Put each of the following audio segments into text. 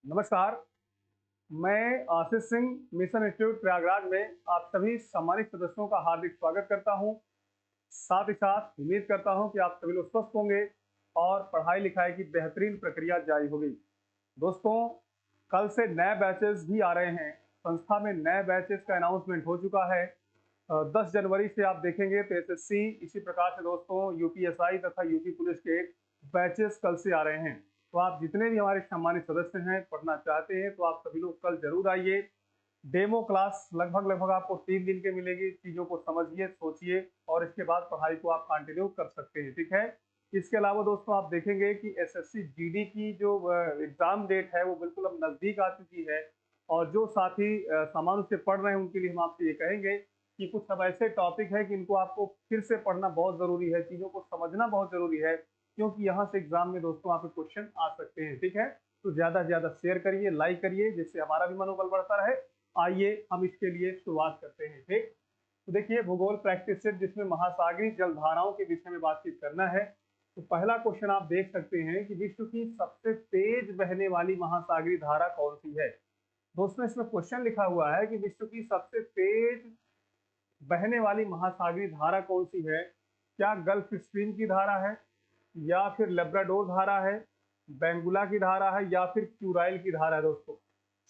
नमस्कार। मैं Ashish Singh mission institute Prayagraj में आप सभी सम्मानित सदस्यों का हार्दिक स्वागत करता हूं। साथ ही साथ उम्मीद करता हूं कि आप सभी लोग स्वस्थ होंगे और पढ़ाई लिखाई की बेहतरीन प्रक्रिया जारी होगी। दोस्तों, कल से नए बैचेस भी आ रहे हैं। संस्था में नए बैचेस का अनाउंसमेंट हो चुका है। 10 जनवरी से आप देखेंगे तो एसएससी, इसी प्रकार से दोस्तों यूपीएसआई तथा यूपी पुलिस के बैचेस कल से आ रहे हैं। तो आप जितने भी हमारे सम्मानित सदस्य हैं, पढ़ना चाहते हैं, तो आप सभी लोग कल जरूर आइए। डेमो क्लास लगभग आपको 3 दिन के मिलेगी। चीजों को समझिए, सोचिए और इसके बाद पढ़ाई को आप कंटिन्यू कर सकते हैं। ठीक है। इसके अलावा दोस्तों आप देखेंगे कि एसएससी जीडी की जो एग्जाम डेट है वो बिल्कुल अब नजदीक आ चुकी है। और जो साथी सामान्य से पढ़ रहे हैं उनके लिए हम आपसे ये कहेंगे कि कुछ अब ऐसे टॉपिक है कि इनको आपको फिर से पढ़ना बहुत जरूरी है, चीजों को समझना बहुत जरूरी है, क्योंकि यहाँ से एग्जाम में दोस्तों आपके क्वेश्चन आ सकते हैं। ठीक है। तो ज्यादा से ज्यादा शेयर करिए, लाइक करिए, जिससे हमारा भी मनोबल बढ़ता रहे। आइए हम इसके लिए शुरुआत करते हैं। ठीक। तो देखिए, भूगोल प्रैक्टिस सेट जिसमें महासागरीय जलधाराओं के विषय में बातचीत करना है। तो पहला क्वेश्चन आप देख सकते हैं कि विश्व की सबसे तेज बहने वाली महासागरीय धारा कौन सी है। दोस्तों, इसमें क्वेश्चन लिखा हुआ है कि विश्व की सबसे तेज बहने वाली महासागरीय धारा कौन सी है। क्या गल्फ स्ट्रीम की धारा है, या फिर लेब्राडोर धारा है, बेंगुला की धारा है, या फिर क्यूराइल की धारा है। दोस्तों,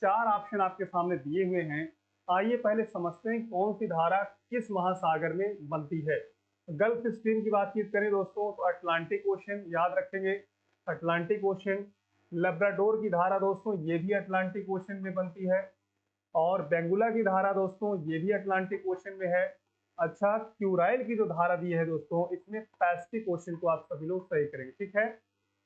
4 ऑप्शन आपके सामने दिए हुए हैं। आइए पहले समझते हैं कौन सी धारा किस महासागर में बनती है। गल्फ स्ट्रीम की बातचीत करें दोस्तों तो अटलांटिक ओशन, याद रखेंगे अटलांटिक ओशन। लेब्राडोर की धारा दोस्तों ये भी अटलांटिक ओशन में बनती है। और बेंगुला की धारा दोस्तों ये भी अटलांटिक ओशन में है। अच्छा, क्यूराइल की जो धारा दी है दोस्तों, इसमें पैसिफिक ओशन को आप सभी लोग सही करेंगे। ठीक है।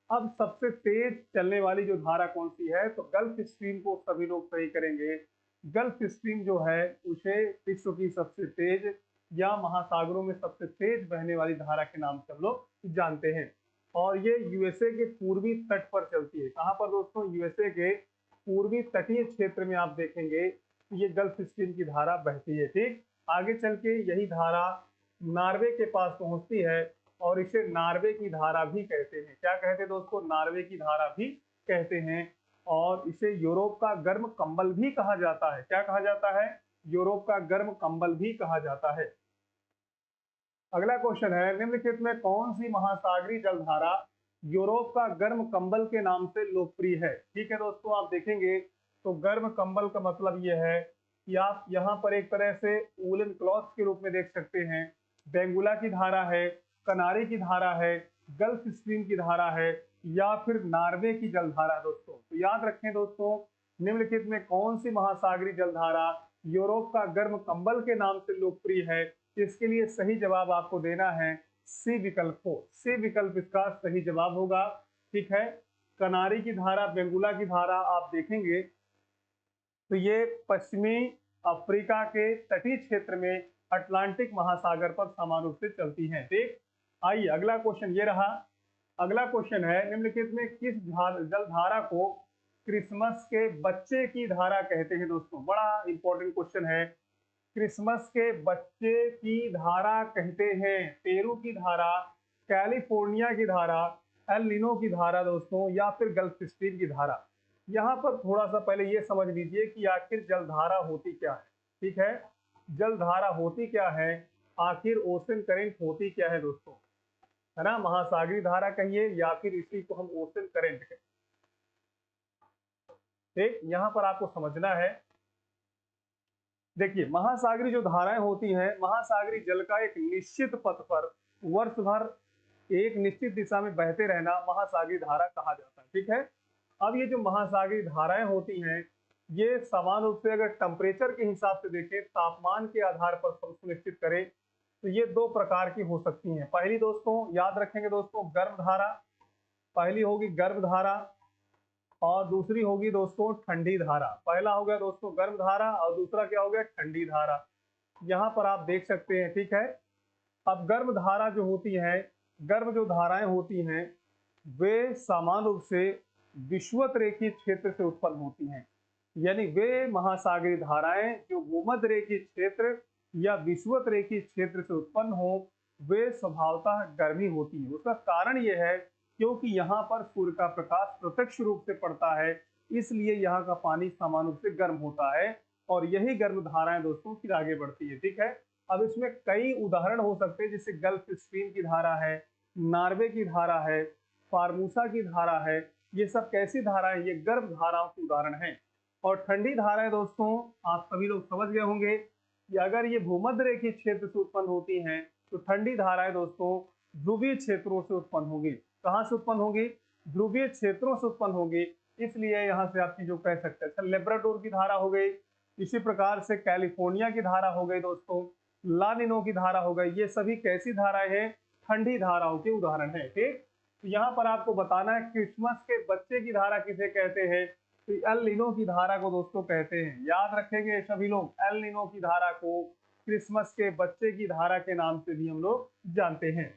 अब सबसे तेज चलने वाली जो धारा कौन सी है, तो गल्फ स्ट्रीम को सभी लोग सही करेंगे। गल्फ स्ट्रीम जो है उसे विश्व की सबसे तेज या महासागरों में सबसे तेज बहने वाली धारा के नाम से हम लोग जानते हैं। और ये यूएसए के पूर्वी तट पर चलती है। कहां पर दोस्तों? यूएसए के पूर्वी तटीय क्षेत्र में आप देखेंगे तो ये गल्फ स्ट्रीम की धारा बहती है। ठीक। आगे चल के यही धारा नॉर्वे के पास पहुंचती है और इसे नॉर्वे की धारा भी कहते हैं। क्या कहते हैं दोस्तों? नॉर्वे की धारा भी कहते हैं। और इसे यूरोप का गर्म कंबल भी कहा जाता है। क्या कहा जाता है? यूरोप का गर्म कंबल भी कहा जाता है। अगला क्वेश्चन है, निम्नलिखित में कौन सी महासागरीय जलधारा यूरोप का गर्म कंबल के नाम से लोकप्रिय है। ठीक है दोस्तों, आप देखेंगे तो गर्म कंबल का मतलब यह है कि आप यहाँ पर एक तरह से वूलन क्लॉथ के रूप में देख सकते हैं। बेंगुला की धारा है, कनारी की धारा है, गल्फ स्ट्रीम की धारा है, या फिर नॉर्वे की जलधारा। दोस्तों तो याद रखें दोस्तों, निम्नलिखित में कौन सी महासागरीय जलधारा यूरोप का गर्म कंबल के नाम से लोकप्रिय है। इसके लिए सही जवाब आपको देना है सी विकल्प को। सी विकल्प इसका सही जवाब होगा। ठीक है। कनारी की धारा, बेंगुला की धारा आप देखेंगे तो ये पश्चिमी अफ्रीका के तटीय क्षेत्र में अटलांटिक महासागर पर समान रूप से चलती हैं। ठीक। आइए अगला क्वेश्चन ये रहा। अगला क्वेश्चन है, निम्नलिखित में किस जलधारा को क्रिसमस के बच्चे की धारा कहते हैं। दोस्तों बड़ा इंपॉर्टेंट क्वेश्चन है। क्रिसमस के बच्चे की धारा कहते हैं पेरू की धारा, कैलिफोर्निया की धारा, एल नीनो की धारा दोस्तों, या फिर गल्फ स्ट्रीम की धारा। यहाँ पर थोड़ा सा पहले ये समझ लीजिए कि आखिर जलधारा होती क्या है। ठीक है। जलधारा होती क्या है, आखिर ओशन करंट होती क्या है दोस्तों, है ना। महासागरीय धारा कहिए या फिर इसी को हम ओशन करंट कहें। ठीक। यहाँ पर आपको समझना है। देखिए, महासागरीय जो धाराएं होती हैं, महासागरीय जल का एक निश्चित पथ पर वर्ष भर एक निश्चित दिशा में बहते रहना महासागरीय धारा कहा जाता है। ठीक है। अब ये जो महासागरीय धाराएं होती हैं, ये समान रूप से अगर टेम्परेचर के हिसाब से देखें, तापमान के आधार पर सुनिश्चित करें, तो ये 2 प्रकार की हो सकती हैं। पहली दोस्तों याद रखेंगे दोस्तों, गर्म धारा। पहली होगी गर्म धारा और दूसरी होगी दोस्तों ठंडी धारा। पहला हो गया दोस्तों गर्म धारा और दूसरा क्या हो गया? ठंडी धारा। यहाँ पर आप देख सकते हैं। ठीक है। अब गर्म धारा जो होती है, गर्म जो धाराएं होती हैं, वे समान रूप से विषुवत रेखीय क्षेत्र से उत्पन्न होती हैं। यानी वे महासागरीय धाराएं जो भूमध्य रेखीय क्षेत्र या विषुवत रेखीय क्षेत्र से उत्पन्न हो, वे स्वभावतः गर्मी होती है। उसका कारण यह है क्योंकि यहाँ पर सूर्य का प्रकाश प्रत्यक्ष रूप से पड़ता है, इसलिए यहाँ का पानी सामान्य रूप से गर्म होता है और यही गर्म धाराएं दोस्तों फिर आगे बढ़ती है। ठीक है, अब इसमें कई उदाहरण हो सकते हैं, जैसे गल्फ स्ट्रीम की धारा है, नॉर्वे की धारा है, फार्मूसा की धारा है। ये सब कैसी धाराएं, ये गर्म धाराओं के उदाहरण हैं। और ठंडी धाराएं दोस्तों आप सभी लोग समझ गए होंगे कि अगर ये भूमध्य रेखीय क्षेत्र से उत्पन्न होती हैं तो ठंडी धाराएं दोस्तों ध्रुवीय क्षेत्रों से उत्पन्न होगी। कहाँ से उत्पन्न होगी? ध्रुवीय क्षेत्रों से उत्पन्न होगी। इसलिए यहाँ से आप चीजों कह सकते हैं। लेब्राडोर की धारा हो गई, इसी प्रकार से कैलिफोर्निया की धारा हो गई दोस्तों, ला निनो की धारा हो गई। ये सभी कैसी धाराएं हैं? ठंडी धाराओं के उदाहरण है। ठीक, तो यहाँ पर आपको बताना है क्रिसमस के बच्चे की धारा किसे कहते हैं? तो एल नीनो की धारा को दोस्तों कहते हैं। याद रखेंगे सभी लोग, एल नीनो की धारा को क्रिसमस के बच्चे की धारा के नाम से भी हम लोग जानते हैं।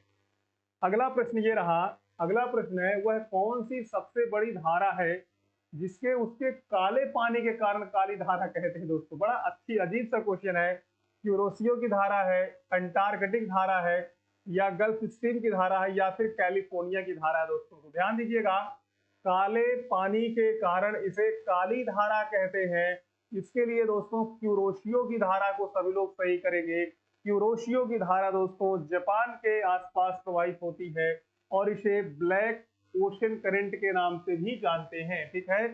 अगला प्रश्न ये रहा, अगला प्रश्न है वह कौन सी सबसे बड़ी धारा है जिसके उसके काले पानी के कारण काली धारा कहते हैं? दोस्तों बड़ा अच्छी अजीब सा क्वेश्चन है। क्यूरोसियो की धारा है, अंटार्कटिक धारा है, या गल्फ स्ट्रीम की धारा है, या फिर कैलिफोर्निया की धारा है? दोस्तों तो ध्यान दीजिएगा, काले पानी के कारण इसे काली धारा कहते हैं। इसके लिए दोस्तों क्यूरोशियो की धारा को सभी लोग सही करेंगे। क्यूरोशियो की धारा दोस्तों जापान के आसपास प्रवाहित होती है और इसे ब्लैक ओशन करंट के नाम से भी जानते हैं। ठीक है,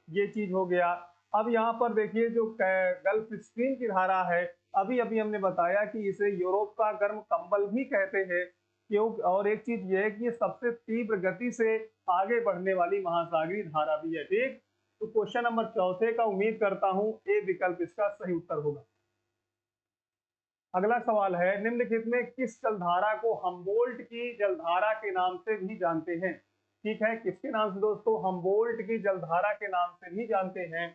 ये चीज हो गया। अब यहाँ पर देखिए जो गल्फ स्ट्रीम की धारा है, अभी अभी हमने बताया कि इसे यूरोप का गर्म कंबल भी कहते हैं। क्यों? और एक चीज ये है कि ये सबसे तीव्र गति से आगे बढ़ने वाली महासागरीय धारा भी है। ठीक, तो क्वेश्चन नंबर 4 का उम्मीद करता हूं ए विकल्प इसका सही उत्तर होगा। अगला सवाल है, निम्नलिखित में किस जलधारा को हम्बोल्ट की जलधारा के नाम से भी जानते हैं? ठीक है, किसके नाम से दोस्तों? हम्बोल्ट की जलधारा के नाम से भी जानते हैं।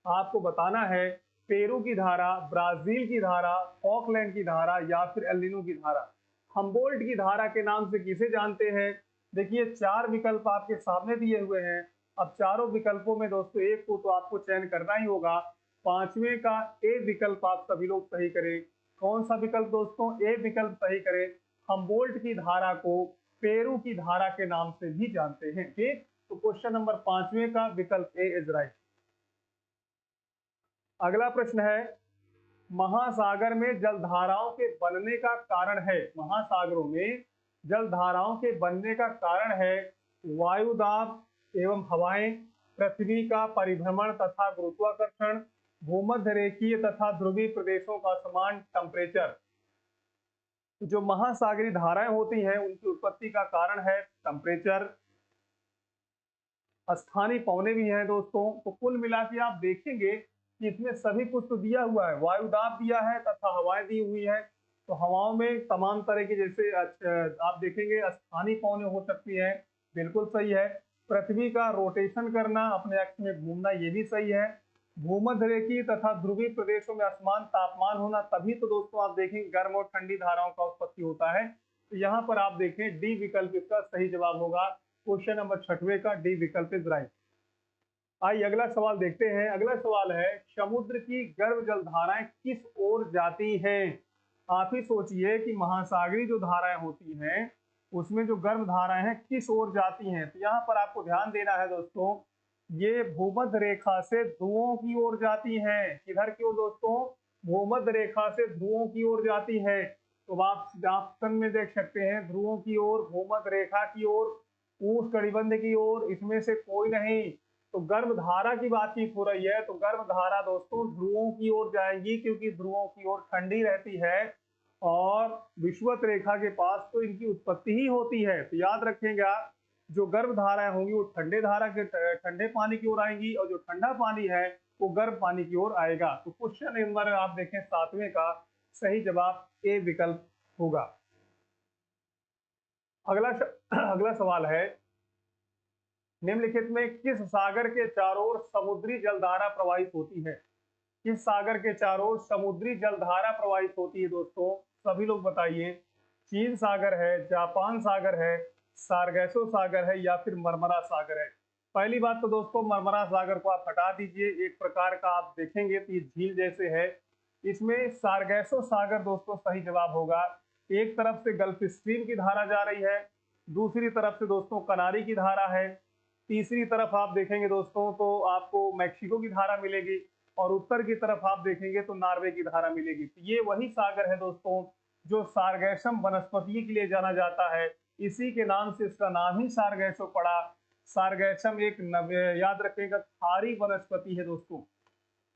आपको बताना है पेरू की धारा, ब्राजील की धारा, फॉकलैंड की धारा, या फिर एल नीनो की धारा। हम्बोल्ट की धारा के नाम से किसे जानते हैं? देखिए 4 विकल्प आपके सामने दिए हुए हैं। अब चारों विकल्पों में दोस्तों एक को तो आपको चयन करना ही होगा। 5वें का ए विकल्प आप सभी लोग सही करें। कौन सा विकल्प दोस्तों? ए विकल्प सही करें। हम्बोल्ट की धारा को पेरू की धारा के नाम से भी जानते हैं। ठीक, तो क्वेश्चन नंबर 5वें का विकल्प ए इज राइट। अगला प्रश्न है, महासागर में जलधाराओं के बनने का कारण है, महासागरों में जलधाराओं के बनने का कारण है वायुदाब एवं हवाएं, पृथ्वी का परिभ्रमण तथा गुरुत्वाकर्षण, भूमध्य रेखीय तथा ध्रुवीय प्रदेशों का समान टेम्परेचर। जो महासागरीय धाराएं होती हैं उनकी उत्पत्ति का कारण है टेम्परेचर, स्थानीय पवने भी हैं दोस्तों। तो कुल मिला के आप देखेंगे कि इसमें सभी कुछ तो दिया हुआ है, वायुदाब दिया है तथा हवाएं दी हुई है। तो हवाओं में तमाम तरह के, जैसे आप देखेंगे स्थानीय पवनें हो सकती हैं, बिल्कुल सही है। पृथ्वी का रोटेशन करना, अपने अक्ष में घूमना, ये भी सही है। भूमध्य रेखीय तथा ध्रुवीय प्रदेशों में असमान तापमान होना, तभी तो दोस्तों आप देखेंगे गर्म और ठंडी धाराओं का उत्पत्ति होता है। तो यहाँ पर आप देखें डी विकल्प इसका सही जवाब होगा। क्वेश्चन नंबर 6वें का डी विकल्प इज राइट। आइए अगला सवाल देखते हैं। अगला सवाल है, समुद्र की गर्म जलधाराएं किस ओर जाती हैं? आप ही सोचिए कि महासागरीय जो धाराएं होती हैं उसमें जो गर्म धाराएं हैं किस ओर जाती हैं। तो यहाँ पर आपको ध्यान देना है दोस्तों, ये भूमध्य रेखा से ध्रुवों की ओर जाती हैं। किधर की ओर दोस्तों? भूमध्य रेखा से ध्रुवों की ओर जाती है। तो आप ऑप्शन में देख सकते हैं, ध्रुवों की ओर, भूमध्य रेखा की ओर, उष्णकटिबंध की ओर, इसमें से कोई नहीं। तो गर्म धारा की बातचीत हो रही है, तो गर्म धारा दोस्तों ध्रुवों की ओर जाएंगी, क्योंकि ध्रुवों की ओर ठंडी रहती है और विषुवत रेखा के पास तो इनकी उत्पत्ति ही होती है। तो याद रखेंगे, जो गर्म धाराएं होंगी वो ठंडे पानी की ओर आएंगी, और जो ठंडा पानी है वो गर्म पानी की ओर आएगा। तो क्वेश्चन नंबर आप देखें 7वें का सही जवाब ए विकल्प होगा। अगला सवाल है, निम्नलिखित में किस सागर के चारों ओर समुद्री जलधारा प्रवाहित होती है? किस सागर के चारों ओर समुद्री जलधारा प्रवाहित होती है दोस्तों? सभी लोग बताइए। चीन सागर है, जापान सागर है, सारगैसो सागर है, या फिर मरमरा सागर है? पहली बात तो दोस्तों मरमरा सागर को आप हटा दीजिए, एक प्रकार का आप देखेंगे तो ये झील जैसे है। इसमें सारगैसो सागर दोस्तों सही जवाब होगा। एक तरफ से गल्फ स्ट्रीम की धारा जा रही है, दूसरी तरफ से दोस्तों कनारी की धारा है। तीसरी तरफ आप देखेंगे दोस्तों तो आपको मैक्सिको की धारा मिलेगी, और उत्तर की तरफ आप देखेंगे तो नॉर्वे की धारा मिलेगी। तो ये वही सागर है दोस्तों जो सारगैसम वनस्पति के लिए जाना जाता है। इसी के नाम से इसका नाम ही सारगैसो पड़ा। सारगैसम एक याद रखिएगा खारी वनस्पति है दोस्तों,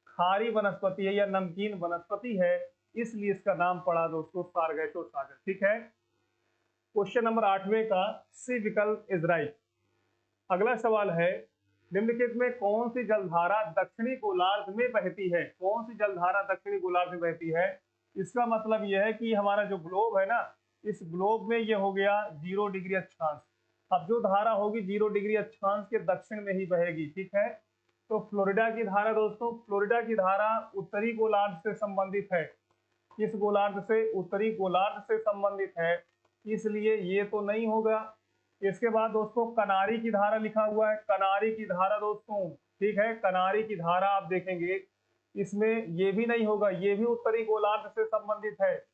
खारी वनस्पति है या नमकीन वनस्पति है, इसलिए इसका नाम पड़ा दोस्तों सारगैसो सागर। ठीक है। क्वेश्चन नंबर 8वें का सी विकल्प इज राइट। अगला सवाल है, निम्नलिखित में कौन सी जलधारा दक्षिणी गोलार्ध में बहती है? कौन सी जलधारा दक्षिणी गोलार्ध में बहती है? इसका मतलब यह है कि हमारा जो ग्लोब है ना, इस ग्लोब में ये हो गया 0 डिग्री अक्षांश। अब जो धारा होगी 0 डिग्री अक्षांश के दक्षिण में ही बहेगी। ठीक है। तो फ्लोरिडा की धारा दोस्तों, फ्लोरिडा की धारा उत्तरी गोलार्ध से संबंधित है, इस गोलार्ध से उत्तरी गोलार्ध से संबंधित है, इसलिए ये तो नहीं होगा। इसके बाद दोस्तों कनारी की धारा लिखा हुआ है, कनारी की धारा दोस्तों, ठीक है, कनारी की धारा आप देखेंगे इसमें ये भी नहीं होगा, ये भी उत्तरी गोलार्ध से संबंधित है,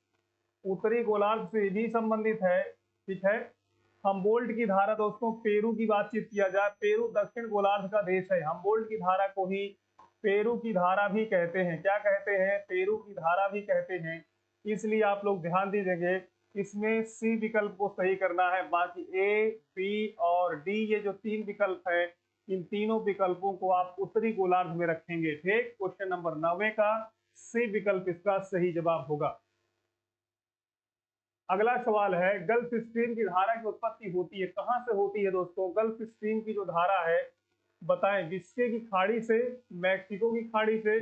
उत्तरी गोलार्ध से भी संबंधित है। ठीक है। हम्बोल्ट की धारा दोस्तों, पेरू की बातचीत किया जाए, पेरू दक्षिण गोलार्ध का देश है, हम्बोल्ट की धारा को ही पेरू की धारा भी कहते हैं। क्या कहते हैं? पेरू की धारा भी कहते हैं। इसलिए आप लोग ध्यान दीजिएंगे, इसमें सी विकल्प को सही करना है। बाकी ए, बी और डी ये जो 3 विकल्प है, इन तीनों विकल्पों को आप उत्तरी गोलार्ध में रखेंगे। ठीक। क्वेश्चन नंबर 9 का सी विकल्प इसका सही जवाब होगा। अगला सवाल है, गल्फ स्ट्रीम की धारा की उत्पत्ति होती है, कहां से होती है दोस्तों? गल्फ स्ट्रीम की जो धारा है बताएं, विस्के की खाड़ी से, मैक्सिको की खाड़ी से,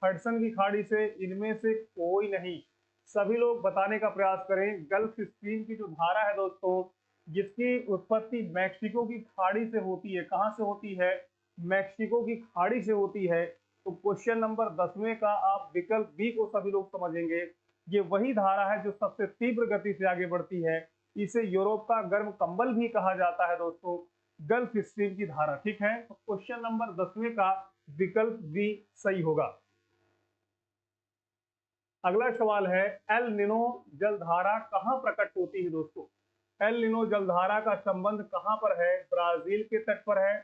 हडसन की खाड़ी से, इनमें से कोई नहीं। सभी लोग बताने का प्रयास करें। गल्फ स्ट्रीम की जो धारा है दोस्तों, जिसकी उत्पत्ति मैक्सिको की खाड़ी से होती है, कहां से होती है? मैक्सिको की खाड़ी से होती है। तो क्वेश्चन नंबर 10वें का आप विकल्प बी को सभी लोग समझेंगे। ये वही धारा है जो सबसे तीव्र गति से आगे बढ़ती है, इसे यूरोप का गर्म कंबल भी कहा जाता है दोस्तों, गल्फ स्ट्रीम की धारा। ठीक है। तो क्वेश्चन नंबर 10वें का विकल्प बी सही होगा। अगला सवाल है, एल निनो जलधारा कहां प्रकट होती है दोस्तों? एल निनो जलधारा का संबंध कहां पर है? ब्राजील के तट पर है,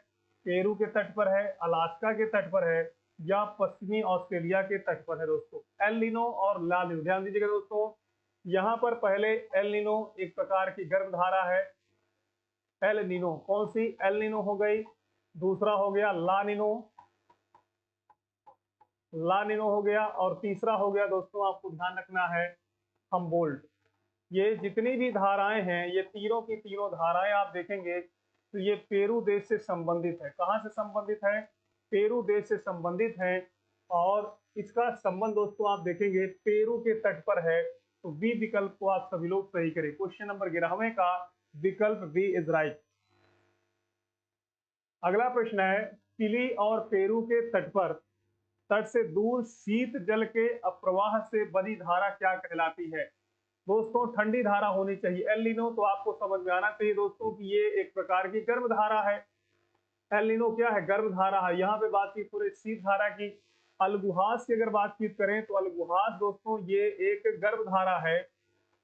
पेरू के तट पर है, अलास्का के तट पर है, या पश्चिमी ऑस्ट्रेलिया के तट पर है दोस्तों? एल निनो और ला निनो, ध्यान दीजिएगा दोस्तों, यहाँ पर पहले एल निनो एक प्रकार की गर्म धारा है। एल निनो कौन सी? एल निनो हो गई। दूसरा हो गया ला निनो, ला निनो हो गया, और तीसरा हो गया दोस्तों आपको ध्यान रखना है हम्बोल्ट। ये जितनी भी धाराएं हैं, ये तीनों की तीनों धाराएं आप देखेंगे तो ये पेरू देश से संबंधित है। कहां से संबंधित है? पेरू देश से संबंधित है, और इसका संबंध दोस्तों आप देखेंगे पेरू के तट पर है। तो बी विकल्प को आप सभी लोग सही करें। क्वेश्चन नंबर 11वें का विकल्प बी इज राइट। अगला प्रश्न है, चिली और पेरू के तट पर, तट से दूर शीत जल के अप्रवाह से बनी धारा क्या कहलाती है? दोस्तों ठंडी धारा होनी चाहिए। एल नीनो तो आपको समझ में आना चाहिए दोस्तों कि ये एक प्रकार की गर्म धारा है। एल नीनो क्या है? गर्म धारा है। यहाँ पे बातचीत पूरे शीत धारा की। अलगुहास की अगर बातचीत करें तो अलगुहास दोस्तों ये एक गर्म धारा है।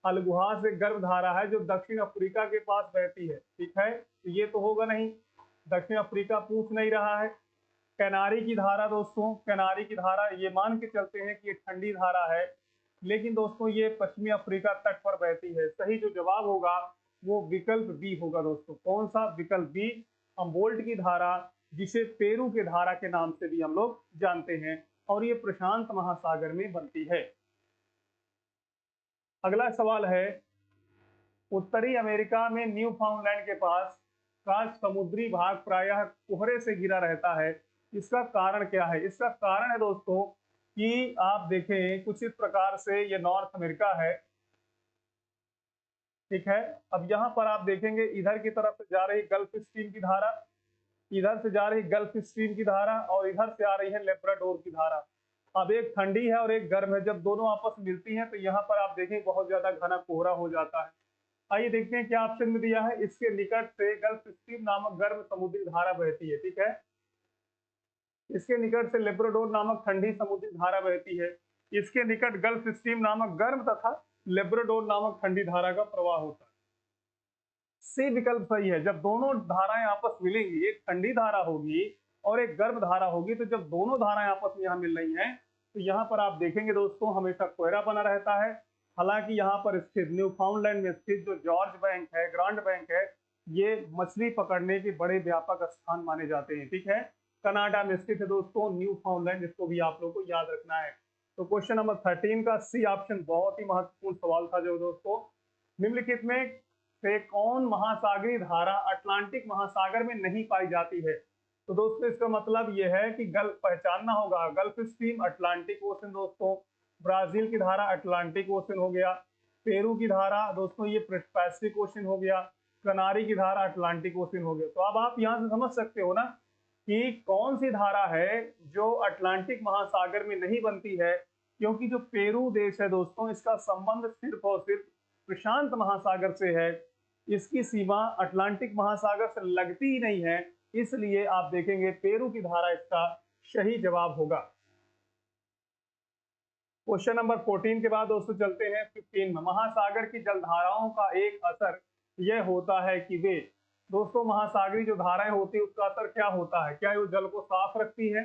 अलगुहास एक गर्म धारा है जो दक्षिण अफ्रीका के पास बहती है। ठीक है। तो ये तो होगा नहीं, दक्षिण अफ्रीका पूछ नहीं रहा है। कैनारी की धारा दोस्तों, कैनारी की धारा ये मान के चलते हैं कि ये ठंडी धारा है, लेकिन दोस्तों ये पश्चिमी अफ्रीका तट पर बहती है। सही जो जवाब होगा वो विकल्प बी होगा दोस्तों। कौन सा? विकल्प बी, हम्बोल्ट की धारा, जिसे पेरू के धारा के नाम से भी हम लोग जानते हैं, और ये प्रशांत महासागर में बनती है। अगला सवाल है, उत्तरी अमेरिका में न्यू फाउंडलैंड के पास का समुद्री भाग प्रायः कोहरे से घिरा रहता है, इसका कारण क्या है? इसका कारण है दोस्तों कि आप देखें कुछ इस प्रकार से ये नॉर्थ अमेरिका है। ठीक है। अब यहाँ पर आप देखेंगे इधर की तरफ से जा रही गल्फ स्ट्रीम की धारा, इधर से जा रही गल्फ स्ट्रीम की धारा, और इधर से आ रही है लेब्राडोर की धारा। अब एक ठंडी है और एक गर्म है, जब दोनों आपस में मिलती हैं तो यहाँ पर आप देखें बहुत ज्यादा घना कोहरा हो जाता है। आइए देखते हैं क्या ऑप्शन में दिया है। इसके निकट से गल्फ स्ट्रीम नामक गर्म समुद्री धारा बहती है। ठीक है। इसके निकट से लेब्राडोर नामक ठंडी समुद्री धारा बहती है। इसके निकट गल्फ स्ट्रीम नामक गर्म तथा लेब्राडोर नामक ठंडी धारा का प्रवाह होता है। सी विकल्प सही है। जब दोनों धाराएं आपस मिलेंगी, एक ठंडी धारा होगी और एक गर्म धारा होगी, तो जब दोनों धाराएं आपस में यहाँ मिल रही हैं तो यहाँ पर आप देखेंगे दोस्तों हमेशा कोहरा बना रहता है। हालांकि यहाँ पर स्थित न्यूफाउंडलैंड में स्थित जो जॉर्ज बैंक है, ग्रांड बैंक है, ये मछली पकड़ने के बड़े व्यापक स्थान माने जाते हैं। ठीक है, कनाडा में स्थित है दोस्तों न्यूफाउंडलैंड, इसको भी आप लोग को याद रखना है। तो क्वेश्चन नंबर 13 का सी ऑप्शन बहुत ही महत्वपूर्ण सवाल था जो दोस्तों, निम्नलिखित में से कौन महासागरीय धारा अटलांटिक महासागर में नहीं पाई जाती है। तो दोस्तों इसका मतलब यह है कि गल्फ पहचानना होगा, गल्फ स्ट्रीम अटलांटिक ओशन दोस्तों, ब्राजील की धारा अटलांटिक ओशन हो गया, पेरू की धारा दोस्तों ये पैसिफिक ओशन हो गया, कनारी की धारा अटलांटिक ओशन हो गया। तो अब आप यहाँ से समझ सकते हो ना कि कौन सी धारा है जो अटलांटिक महासागर में नहीं बनती है, क्योंकि जो पेरू देश है दोस्तों इसका संबंध सिर्फ और सिर्फ प्रशांत महासागर से है, इसकी सीमा अटलांटिक महासागर से लगती ही नहीं है, इसलिए आप देखेंगे पेरू की धारा इसका सही जवाब होगा। क्वेश्चन नंबर 14 के बाद दोस्तों चलते हैं 15 में। महासागर की जलधाराओं का एक असर यह होता है कि वे दोस्तों महासागरी जो धाराएं होती है उसका असर क्या होता है, क्या वो जल को साफ रखती है,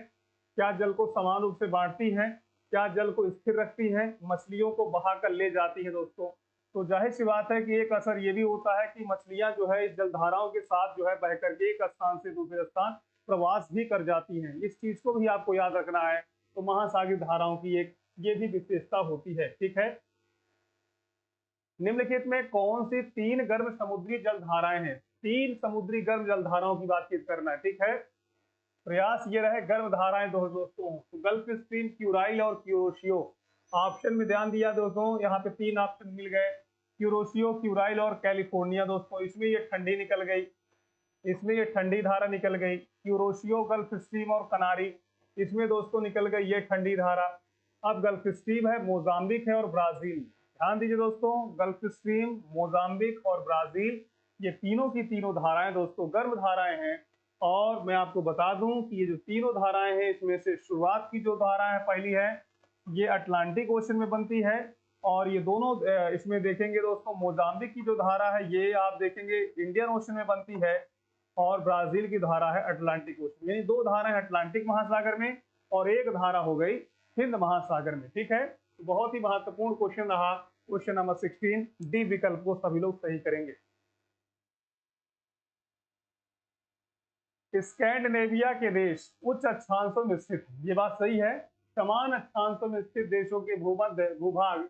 क्या जल को समान रूप से बांटती है, क्या जल को स्थिर रखती है, मछलियों को बहाकर ले जाती है दोस्तों। तो जाहिर सी बात है कि एक असर ये भी होता है कि मछलियां जो है इस जलधाराओं के साथ जो है बह करके एक स्थान से दूसरे स्थान प्रवास भी कर जाती हैं। इस चीज को भी आपको याद रखना है। तो महासागरीय धाराओं की एक ये भी विशेषता होती है। ठीक है, निम्नलिखित में कौन सी 3 गर्म समुद्री जल धाराएं हैं। 3 समुद्री गर्म जल धाराओं की बातचीत करना है। ठीक है, प्रयास ये रहे गर्म धाराएं दोस्तों, तो गल्फ स्ट्रीम, क्यूराइल और क्यूरोशियो। ऑप्शन में ध्यान दिया दोस्तों, यहाँ पे 3 ऑप्शन मिल गए, क्यूरोशियो, क्यूराइल और कैलिफोर्निया। दोस्तों इसमें ये ठंडी निकल गई, इसमें ये ठंडी धारा निकल गई। क्यूरोशियो, गल्फ स्ट्रीम और कनारी, इसमें दोस्तों निकल गई ये ठंडी धारा। अब गल्फ स्ट्रीम है, मोजाम्बिक है और ब्राजील। ध्यान दीजिए दोस्तों, गल्फ स्ट्रीम, मोजाम्बिक और ब्राजील, ये तीनों की तीनों धाराएं दोस्तों गर्म धाराएं हैं। और मैं आपको बता दूं कि ये जो तीनों धाराएं हैं इसमें से शुरुआत की जो धारा है पहली है ये अटलांटिक ओशन में बनती है, और ये दोनों इसमें देखेंगे दोस्तों मोजाम्बिक की जो धारा है ये आप देखेंगे इंडियन ओशन में बनती है, और ब्राजील की धारा है अटलांटिक ओशन। यानी 2 धाराएं अटलांटिक महासागर में और एक धारा हो गई हिंद महासागर में। ठीक है, तो बहुत ही महत्वपूर्ण क्वेश्चन रहा। क्वेश्चन नंबर 16 डी विकल्प को सभी लोग सही करेंगे। स्कैंडिनेविया के देश उच्च अक्षांशों में स्थित, ये बात सही है, समान अक्षांशों में स्थित देशों के भूमध्य भूभाग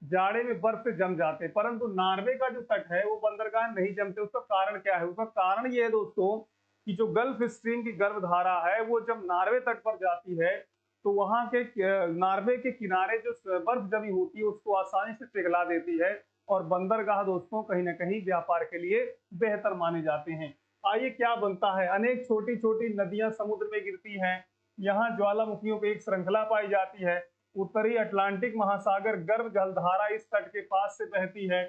जाड़े में बर्फ से जम जाते, परंतु नॉर्वे का जो तट है वो बंदरगाह नहीं जमते। उसका कारण क्या है? उसका कारण ये है दोस्तों कि जो गल्फ स्ट्रीम की गर्भधारा है वो जब नॉर्वे तट पर जाती है तो वहां के नॉर्वे के किनारे जो बर्फ जमी होती है उसको आसानी से पिघला देती है, और बंदरगाह दोस्तों कहीं ना कहीं व्यापार के लिए बेहतर माने जाते हैं। आइए क्या बनता है, अनेक छोटी छोटी नदियां समुद्र में गिरती हैं, यहाँ ज्वालामुखियों की एक श्रृंखला पाई जाती है। उत्तरी अटलांटिक महासागर गर्भ जलधारा इस तट के पास से बहती है,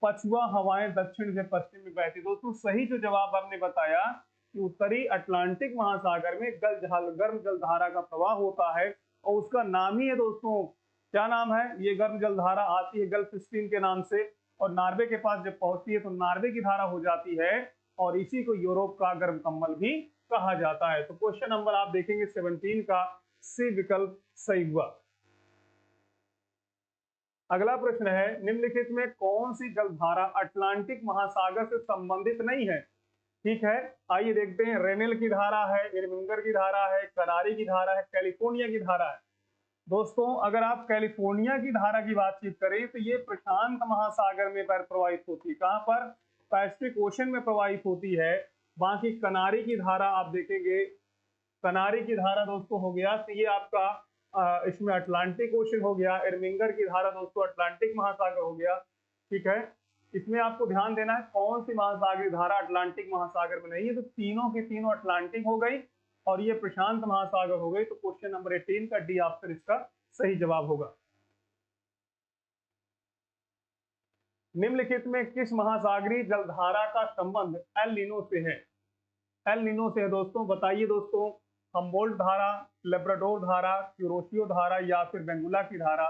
पछुआ हवाएं दक्षिण से पश्चिम में बहती। दोस्तों सही जो जवाब हमने बताया कि उत्तरी अटलांटिक महासागर में गर्म जलधारा का प्रवाह होता है, और उसका नाम ही है दोस्तों, क्या नाम है? ये गर्म जलधारा आती है गल्फ स्ट्रीम के नाम से, और नॉर्वे के पास जब पहुंचती है तो नॉर्वे की धारा हो जाती है, और इसी को यूरोप का गर्म कम्बल भी कहा जाता है। तो क्वेश्चन नंबर आप देखेंगे 17 का सी विकल्प सही हुआ। अगला प्रश्न है, निम्नलिखित में कौन सी जलधारा अटलांटिक महासागर से संबंधित नहीं है? ठीक है, आइए देखते हैं। रेनेल की धारा है, इरमिंगर की धारा है, कनारी की धारा है, कैलिफोर्निया की धारा है। दोस्तों अगर आप कैलिफोर्निया की धारा की बातचीत करें तो ये प्रशांत महासागर में प्रवाहित होती है। कहां पर? पैसिफिक ओशन में प्रवाहित होती है। बाकी कनारी की धारा आप देखेंगे, कनारी की धारा दोस्तों हो गया तो ये आपका इसमें अटलांटिक ओशन हो गया। इरमिंगर की धारा दोस्तों अटलांटिक महासागर हो गया। ठीक है, इसमें आपको ध्यान देना है कौन सी महासागरीय धारा अटलांटिक महासागर में नहीं है, तो तीनों की तीनों अटलांटिक हो गई और ये प्रशांत महासागर हो गई। तो क्वेश्चन नंबर 18 का डी ऑप्शन इसका सही जवाब होगा। निम्नलिखित में किस महासागरीय जलधारा का संबंध एल नीनो से है? एल नीनो से है दोस्तों, बताइए दोस्तों। हम्बोल्ट धारा, लेब्राडोर धारा, क्यूरोशियो धारा या फिर बेंगुला की धारा?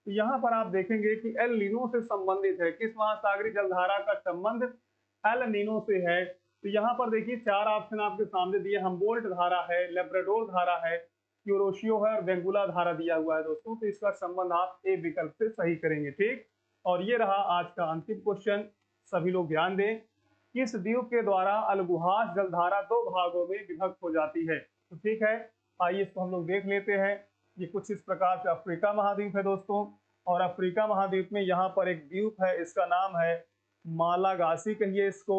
तो यहाँ पर आप देखेंगे कि एल नीनो से संबंधित है। किस महासागरीय जलधारा का संबंध एल नीनो से है। तो यहाँ पर देखिए 4 ऑप्शन आपके सामने दिए, हम्बोल्ट धारा है, लेब्राडोर धारा है, क्यूरोशियो है और वेंगुला धारा दिया हुआ है दोस्तों। तो इसका संबंध आप ए विकल्प से सही करेंगे, ठीक। और ये रहा आज का अंतिम क्वेश्चन, सभी लोग ध्यान दें। किस द्वीप के द्वारा अलगुहास जलधारा 2 भागों में विभक्त हो जाती है? तो ठीक है, आइए इसको हम लोग देख लेते हैं। ये कुछ इस प्रकार से अफ्रीका महाद्वीप है दोस्तों, और अफ्रीका महाद्वीप में यहाँ पर एक द्वीप है, इसका नाम है मालागासी कहिए इसको,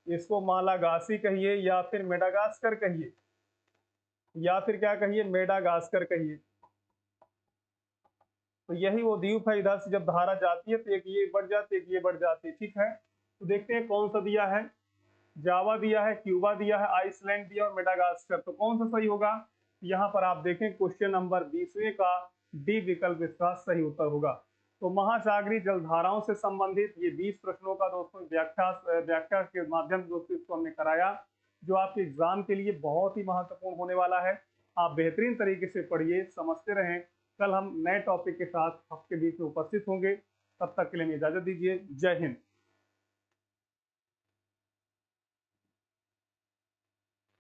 इसको मालागासी कहिए या फिर मेडागास्कर कहिए, या फिर क्या कहिए, मेडागास्कर कहिए। तो यही वो द्वीप है, इधर से जब धारा जाती है तो एक ये बढ़ जाती है, एक ये बढ़ जाती है, ठीक है। तो देखते हैं कौन सा दिया है, जावा दिया है, क्यूबा दिया है, आइसलैंड दिया और मेडागास्कर। तो कौन सा सही होगा? यहाँ पर आप देखें क्वेश्चन नंबर 20वें का डी विकल्प इसका सही उत्तर होगा। तो महासागरीय जलधाराओं से संबंधित ये 20 प्रश्नों का दोस्तों व्याख्या के माध्यम से दोस्तों इसको हमने कराया, जो आपके एग्जाम के लिए बहुत ही महत्वपूर्ण होने वाला है। आप बेहतरीन तरीके से पढ़िए, समझते रहें। कल हम नए टॉपिक के साथ आपके बीच में उपस्थित होंगे, तब तक के लिए इजाजत दीजिए। जय हिंद।